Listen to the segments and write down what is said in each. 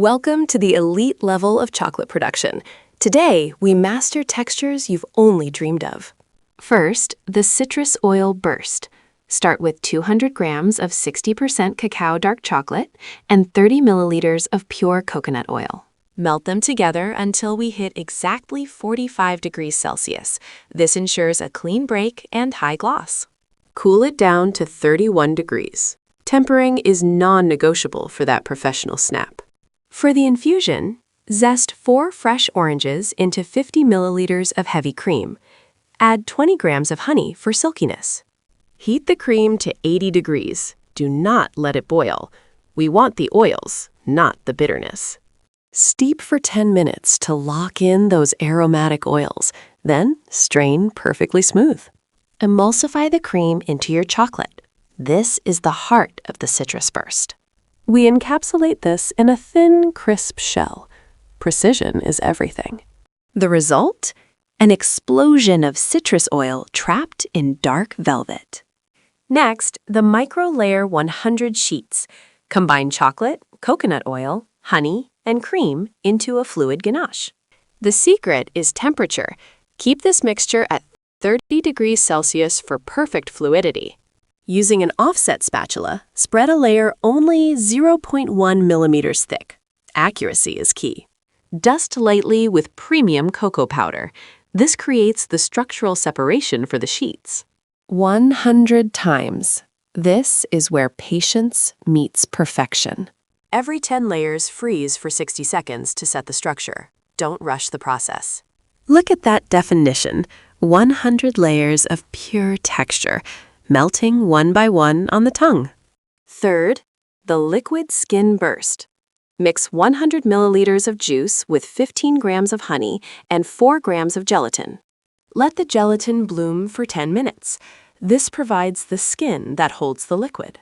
Welcome to the elite level of chocolate production. Today, we master textures you've only dreamed of. First, the citrus oil burst. Start with 200 grams of 60% cacao dark chocolate and 30 milliliters of pure coconut oil. Melt them together until we hit exactly 45 degrees Celsius. This ensures a clean break and high gloss. Cool it down to 31 degrees. Tempering is non-negotiable for that professional snap. For the infusion, zest 4 fresh oranges into 50 milliliters of heavy cream. Add 20 grams of honey for silkiness. Heat the cream to 80 degrees. Do not let it boil. We want the oils, not the bitterness. Steep for 10 minutes to lock in those aromatic oils, then strain perfectly smooth. Emulsify the cream into your chocolate. This is the heart of the citrus burst. We encapsulate this in a thin, crisp shell. Precision is everything. The result? An explosion of citrus oil trapped in dark velvet. Next, the micro-layer 100 sheets. Combine chocolate, coconut oil, honey, and cream into a fluid ganache. The secret is temperature. Keep this mixture at 30 degrees Celsius for perfect fluidity. Using an offset spatula, spread a layer only 0.1 millimeters thick. Accuracy is key. Dust lightly with premium cocoa powder. This creates the structural separation for the sheets. 100 times. This is where patience meets perfection. Every 10 layers freeze for 60 seconds to set the structure. Don't rush the process. Look at that definition. 100 layers of pure texture, melting one by one on the tongue. Third, the liquid skin burst. Mix 100 milliliters of juice with 15 grams of honey and 4 grams of gelatin. Let the gelatin bloom for 10 minutes. This provides the skin that holds the liquid.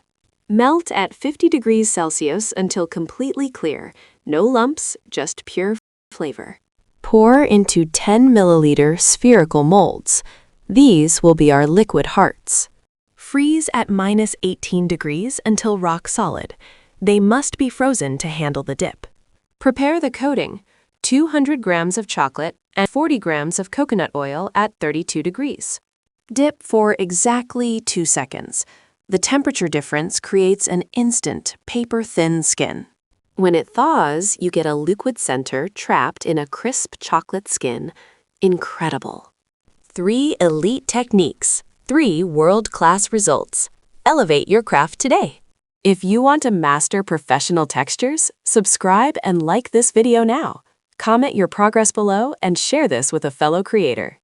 Melt at 50 degrees Celsius until completely clear. No lumps, just pure flavor. Pour into 10 milliliter spherical molds. These will be our liquid hearts. Freeze at minus 18 degrees until rock solid. They must be frozen to handle the dip. Prepare the coating. 200 grams of chocolate and 40 grams of coconut oil at 32 degrees. Dip for exactly 2 seconds. The temperature difference creates an instant, paper-thin skin. When it thaws, you get a liquid center trapped in a crisp chocolate skin. Incredible. 3 elite techniques. 3 world-class results. Elevate your craft today. If you want to master professional textures, subscribe and like this video now. Comment your progress below and share this with a fellow creator.